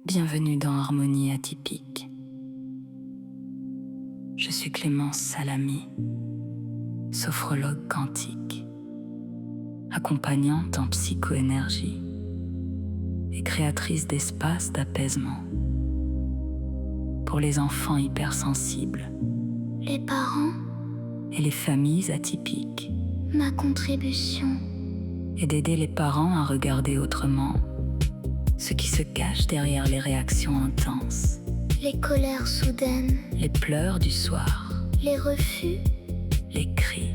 Bienvenue dans Harmonie atypique. Je suis Clémence Salami, sophrologue quantique, accompagnante en psychoénergie et créatrice d'espaces d'apaisement pour les enfants hypersensibles, les parents, et les familles atypiques, ma contribution, et d'aider les parents à regarder autrement ce qui se cache derrière les réactions intenses, les colères soudaines, les pleurs du soir, les refus, les cris,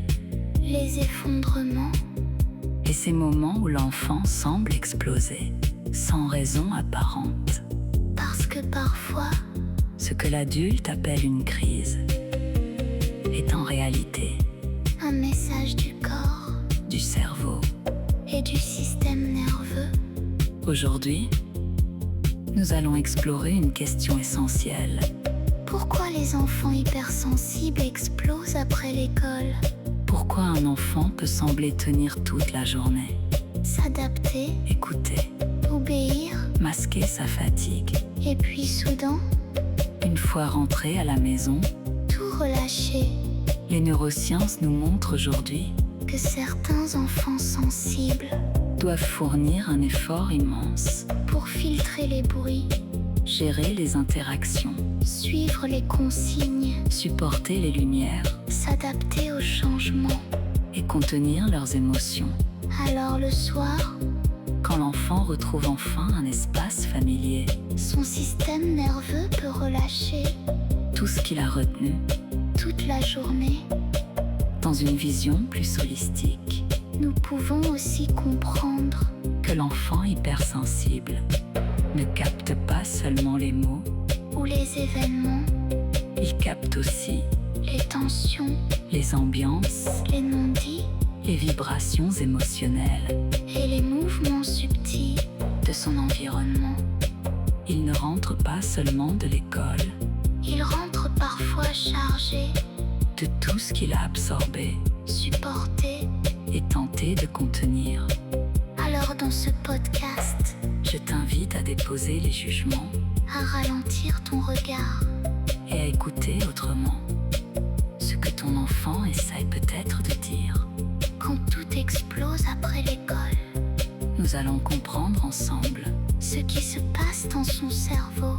les effondrements, et ces moments où l'enfant semble exploser sans raison apparente. parce que parfois, Ce que l'adulte appelle une crise est en réalité un message du corps du cerveau. et du système nerveux. Aujourd'hui, nous allons explorer une question essentielle. Pourquoi les enfants hypersensibles explosent après l'école? Pourquoi un enfant peut sembler tenir toute la journée, S'adapter, écouter, obéir, masquer sa fatigue? et puis soudain, Une fois rentré à la maison, tout relâcher. les neurosciences nous montrent aujourd'hui Que certains enfants sensibles, doivent fournir un effort immense, pour filtrer les bruits, gérer les interactions, suivre les consignes, supporter les lumières s'adapter aux changements. et contenir leurs émotions. Alors le soir, Quand l'enfant retrouve enfin un espace familier, son système nerveux peut relâcher tout ce qu'il a retenu toute la journée. dans une vision plus holistique, Nous pouvons aussi comprendre que l'enfant hypersensible ne capte pas seulement les mots, où les événements, il capte aussi les tensions, les ambiances, les non-dits les vibrations émotionnelles et les mouvements subtils de son environnement. Il ne rentre pas seulement de l'école, Il rentre parfois chargé, de tout ce qu'il a absorbé supporté. et tenté de contenir. Alors dans ce podcast, Je t'invite à déposer les jugements à ralentir ton regard, et à écouter autrement ce que ton enfant essaye peut-être de dire. quand tout explose après l'école, Nous allons comprendre ensemble, ce qui se passe dans son cerveau,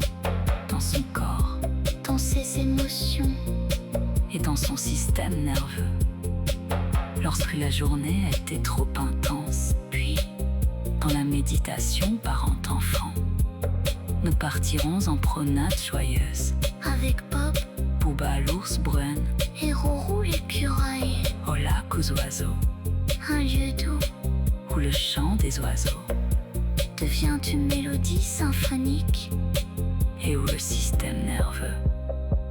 dans son corps dans ses émotions, et dans son système nerveux. Lorsque la journée a été trop intense, puis dans la méditation parent-enfant, nous partirons en promenade joyeuse. avec Bob Booba l'ours brun, et Rourou l'écureuil, au lac aux oiseaux, un lieu doux où le chant des oiseaux devient une mélodie symphonique, et où le système nerveux.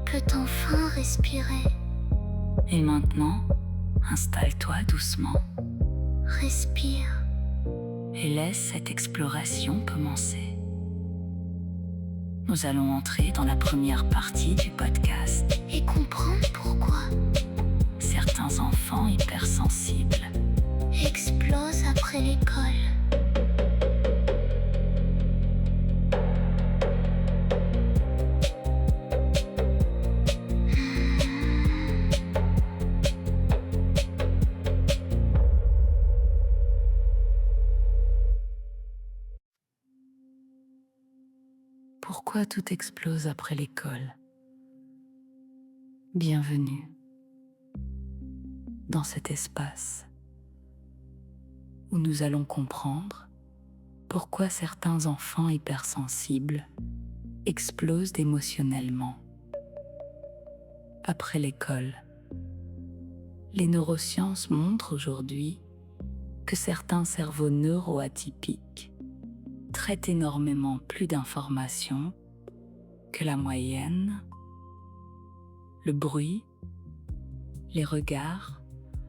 peut enfin respirer. Et maintenant, installe-toi doucement Respire, et laisse cette exploration commencer. Nous allons entrer dans la première partie du podcast. et comprendre pourquoi Certains enfants hypersensibles explose après l'école. Pourquoi tout explose après l'école? Bienvenue dans cet espace où nous allons comprendre pourquoi certains enfants hypersensibles explosent émotionnellement après l'école. Les neurosciences montrent aujourd'hui que certains cerveaux neuroatypiques traitent énormément plus d'informations que la moyenne. Le bruit, les regards,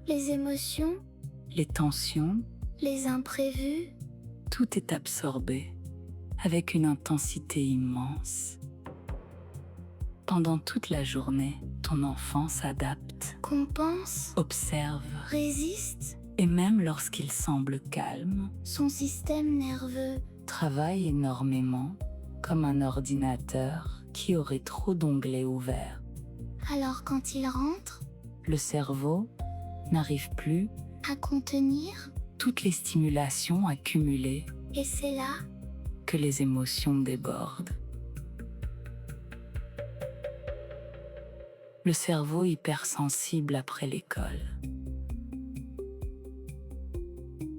Les émotions, les tensions, les imprévus, tout est absorbé avec une intensité immense. Pendant toute la journée, ton enfant s'adapte, compense, observe, résiste. et même lorsqu'il semble calme, Son système nerveux travaille énormément comme un ordinateur qui aurait trop d'onglets ouverts. Alors quand il rentre, Le cerveau n'arrive plus à contenir, toutes les stimulations accumulées et c'est là que les émotions débordent. Le cerveau hypersensible après l'école.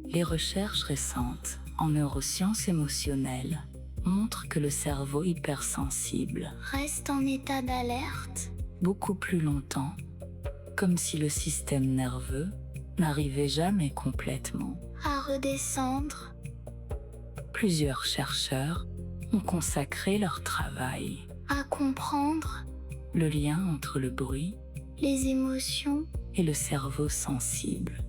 Les recherches récentes en neurosciences émotionnelles montrent que le cerveau hypersensible reste en état d'alerte, beaucoup plus longtemps, comme si le système nerveux n'arrivait jamais complètement. à redescendre, Plusieurs chercheurs ont consacré leur travail à comprendre le lien entre le bruit les émotions. et le cerveau sensible.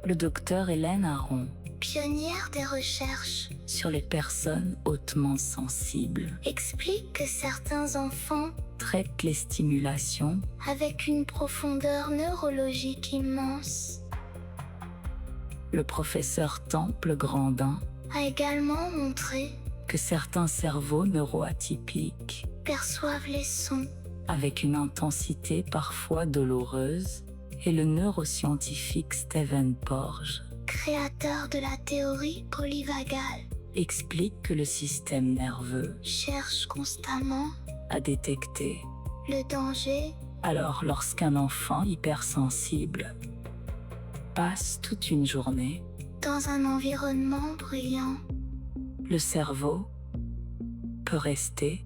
Le docteur Hélène Aron, Pionnière des recherches, sur les personnes hautement sensibles, explique que certains enfants, traite les stimulations avec une profondeur neurologique immense, Le professeur Temple Grandin a également montré que certains cerveaux neuroatypiques, perçoivent les sons, avec une intensité parfois douloureuse, et le neuroscientifique Stephen Porges créateur de la théorie polyvagale, explique que le système nerveux cherche constamment a détecté. le danger. Alors lorsqu'un enfant hypersensible passe toute une journée, Dans un environnement bruyant, le cerveau peut rester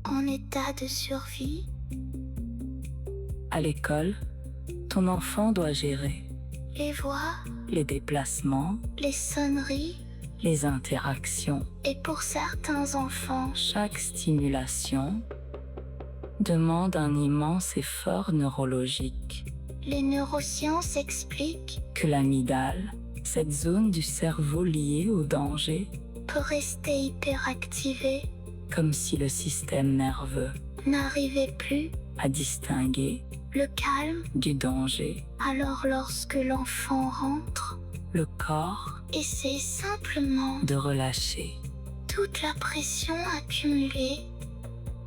en état de survie, à l'école. Ton enfant doit gérer les voix, les déplacements, les sonneries, les interactions. et pour certains enfants, Chaque stimulation demande un immense effort neurologique. les neurosciences expliquent Que l'amygdale, cette zone du cerveau liée au danger, peut rester hyperactivée, comme si le système nerveux n'arrivait plus a distingué le calme. du danger. Alors lorsque l'enfant rentre, Le corps essaie simplement de relâcher. toute la pression accumulée,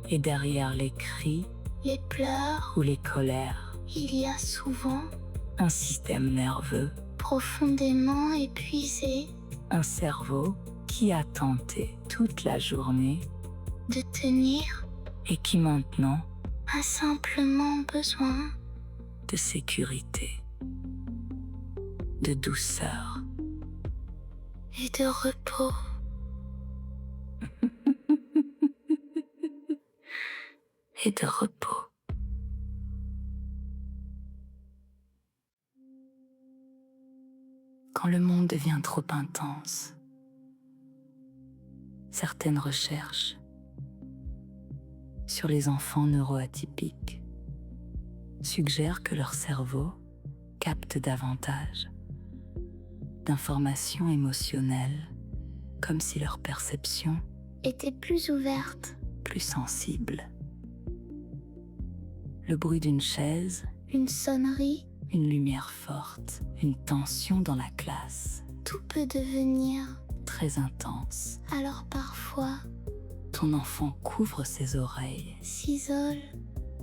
Et derrière les cris les pleurs, ou les colères, il y a souvent un système nerveux, profondément épuisé un cerveau qui a tenté toute la journée de tenir, et qui maintenant a simplement besoin de sécurité, de douceur. et de repos. Et de repos. Quand le monde devient trop intense, certaines recherches sur les enfants neuroatypiques suggèrent que leur cerveau capte davantage d'informations émotionnelles, comme si leur perception Était plus ouverte, plus sensible. Le bruit d'une chaise, une sonnerie, une lumière forte, une tension dans la classe, tout peut devenir. très intense. Alors parfois, Ton enfant couvre ses oreilles s'isole,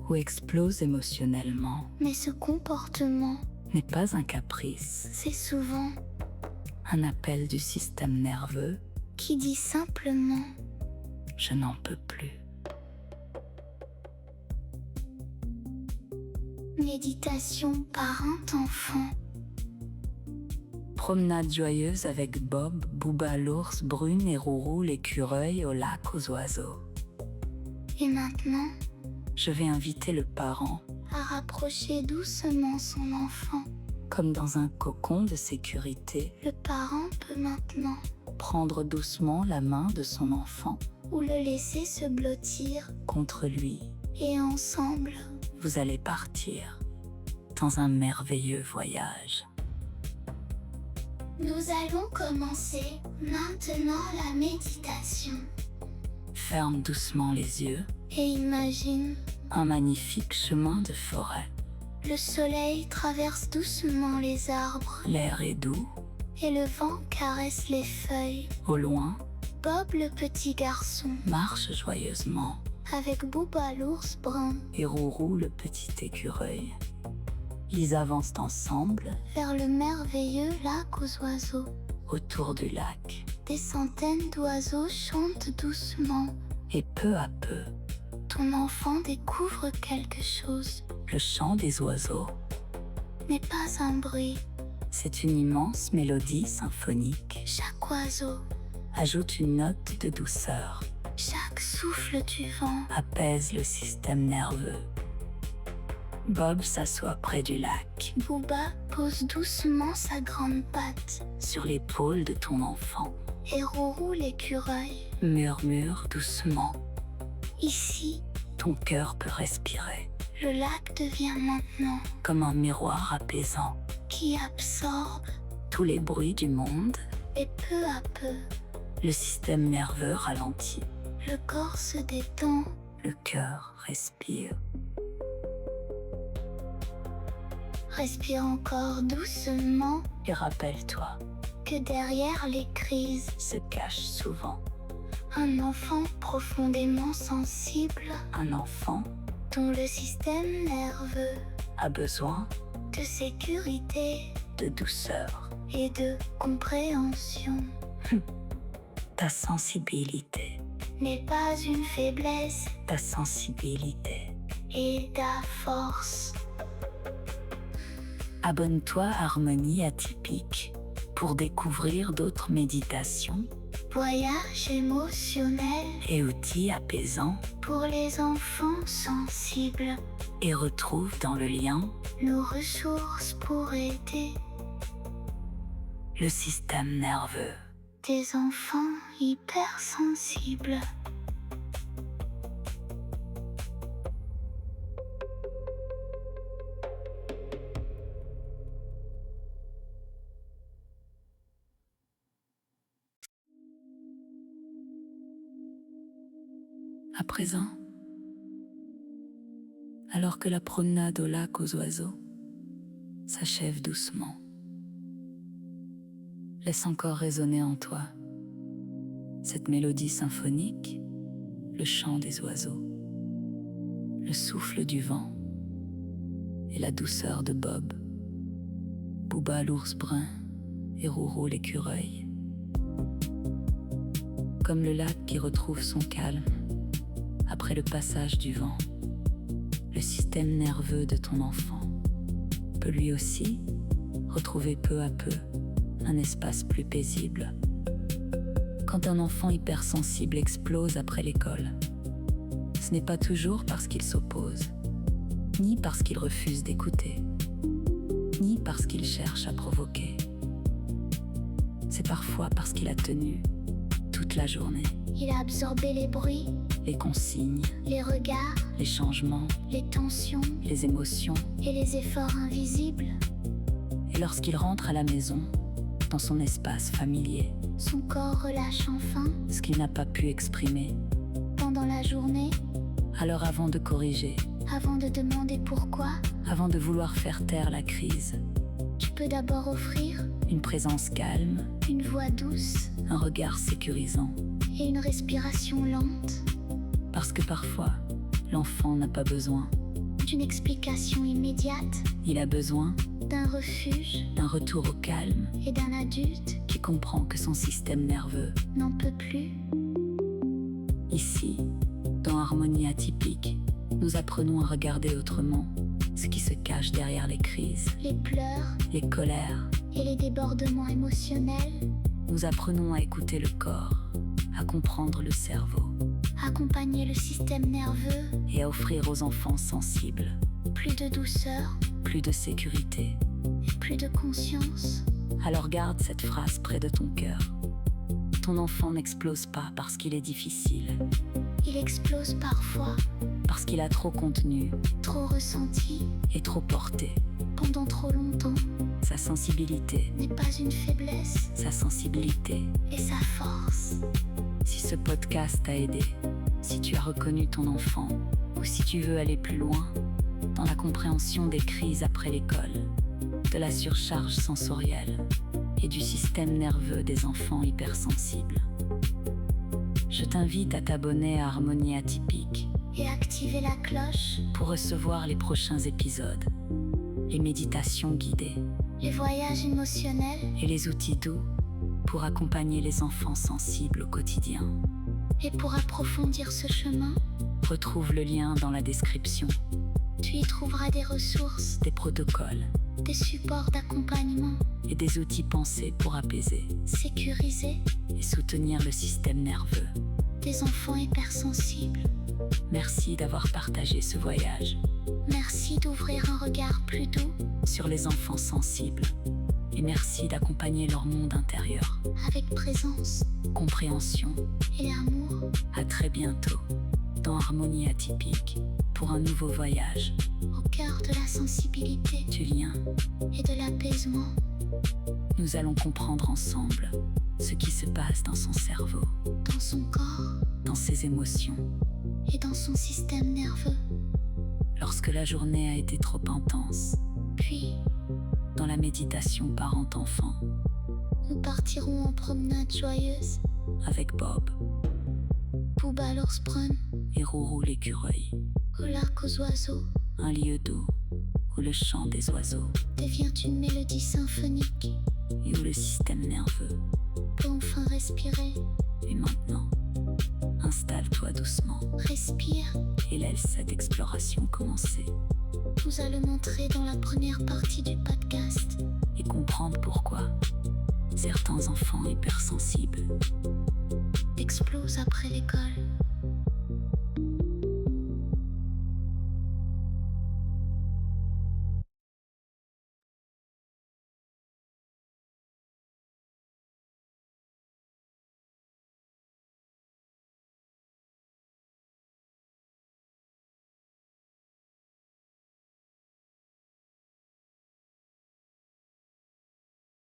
ou explose émotionnellement. mais ce comportement, N'est pas un caprice, c'est souvent un appel du système nerveux. qui dit simplement Je n'en peux plus. méditation parent-enfant. Promenade joyeuse avec Bob, Booba l'ours, Brune et Rourou l'écureuil au lac aux oiseaux. Et maintenant, Je vais inviter le parent, à rapprocher doucement son enfant. comme dans un cocon de sécurité, Le parent peut maintenant prendre doucement la main de son enfant ou le laisser se blottir contre lui. et ensemble, Vous allez partir dans un merveilleux voyage. nous allons commencer maintenant la méditation. Ferme doucement les yeux. Et imagine, Un magnifique chemin de forêt. le soleil traverse doucement les arbres L'air est doux. et le vent caresse les feuilles. Au loin, Bob le petit garçon, marche joyeusement, avec Booba l'ours brun, et Rourou le petit écureuil. Ils avancent ensemble vers le merveilleux lac aux oiseaux. autour du lac, Des centaines d'oiseaux chantent doucement. et peu à peu, Ton enfant découvre quelque chose. le chant des oiseaux, N'est pas un bruit. c'est une immense mélodie symphonique, Chaque oiseau, ajoute une note de douceur, chaque souffle du vent, apaise le système nerveux. Bob s'assoit près du lac, Booba pose doucement sa grande patte. sur l'épaule de ton enfant, Et Rourou l'écureuil. murmure doucement. Ici, Ton cœur peut respirer, le lac devient maintenant comme un miroir apaisant, qui absorbe. tous les bruits du monde. Et peu à peu, Le système nerveux ralentit, le corps se détend. le cœur respire. Respire encore doucement, Et rappelle-toi, que derrière les crises, se cache souvent un enfant profondément sensible un enfant dont le système nerveux a besoin de sécurité de douceur. et de compréhension Ta sensibilité, n'est pas une faiblesse ta sensibilité. et ta force. Abonne-toi à Harmonie Atypique pour découvrir d'autres méditations Voyage émotionnel et outils apaisants, pour les enfants sensibles. et retrouve dans le lien Nos ressources pour aider le système nerveux. des enfants hypersensibles. À présent, alors que la promenade au lac aux oiseaux s'achève doucement, laisse encore résonner en toi cette mélodie symphonique, le chant des oiseaux, le souffle du vent et la douceur de Bob, Booba l'ours brun et Rourou l'écureuil. Comme le lac qui retrouve son calme après le passage du vent, le système nerveux de ton enfant peut lui aussi retrouver peu à peu un espace plus paisible. Quand un enfant hypersensible explose après l'école, ce n'est pas toujours parce qu'il s'oppose, ni parce qu'il refuse d'écouter, ni parce qu'il cherche à provoquer. C'est parfois parce qu'il a tenu toute la journée Il a absorbé les bruits, les consignes, les regards, les changements, les tensions les émotions, et les efforts invisibles. et lorsqu'il rentre à la maison, dans son espace familier, Son corps relâche enfin ce qu'il n'a pas pu exprimer, pendant la journée, alors avant de corriger, avant de demander pourquoi. avant de vouloir faire taire la crise, Tu peux d'abord offrir une présence calme, une voix douce un regard sécurisant, et une respiration lente, parce que parfois, l'enfant n'a pas besoin, d'une explication immédiate, il a besoin d'un refuge d'un retour au calme et d'un adulte qui comprend que son système nerveux, n'en peut plus. ici, dans Harmonie Atypique, nous apprenons à regarder autrement ce qui se cache derrière les crises, Les pleurs les colères. et les débordements émotionnels, Nous apprenons à écouter le corps, à comprendre le cerveau accompagner le système nerveux, et à offrir aux enfants sensibles plus de douceur plus de sécurité. et plus de conscience. Alors garde cette phrase près de ton cœur. Ton enfant n'explose pas parce qu'il est difficile, Il explose parfois, parce qu'il a trop contenu trop ressenti, et trop porté. pendant trop longtemps, Sa sensibilité, n'est pas une faiblesse sa sensibilité. et sa force. Si ce podcast t'a aidé, si tu as reconnu ton enfant, ou si tu veux aller plus loin dans la compréhension des crises après l'école, de la surcharge sensorielle et du système nerveux des enfants hypersensibles, Je t'invite à t'abonner à Harmonie Atypique et activer la cloche, pour recevoir les prochains épisodes, les méditations guidées les voyages émotionnels et les outils doux pour accompagner les enfants sensibles au quotidien. et pour approfondir ce chemin, Retrouve le lien dans la description, tu y trouveras des ressources, des protocoles des supports d'accompagnement, et des outils pensés pour apaiser sécuriser et soutenir le système nerveux. des enfants hypersensibles. Merci d'avoir partagé ce voyage Merci d'ouvrir un regard plus doux sur les enfants sensibles et merci d'accompagner leur monde intérieur. avec présence Compréhension. et amour À très bientôt dans Harmonie Atypique pour un nouveau voyage au cœur de la sensibilité du lien. et de l'apaisement. Nous allons comprendre ensemble ce qui se passe dans son cerveau, Dans son corps dans ses émotions, et dans son système nerveux. lorsque la journée a été trop intense, Puis, dans la méditation parent-enfant nous partirons en promenade joyeuse. avec Bob Booba l'ours-brun, et Rourou l'écureuil, au lac aux oiseaux, un lieu doux où le chant des oiseaux devient une mélodie symphonique. et où le système nerveux. Peut enfin respirer. Et maintenant, installe-toi doucement Respire. et laisse cette exploration commencer Nous allons entrer dans la première partie du podcast. et comprendre pourquoi certains enfants hypersensibles Explose après l'école.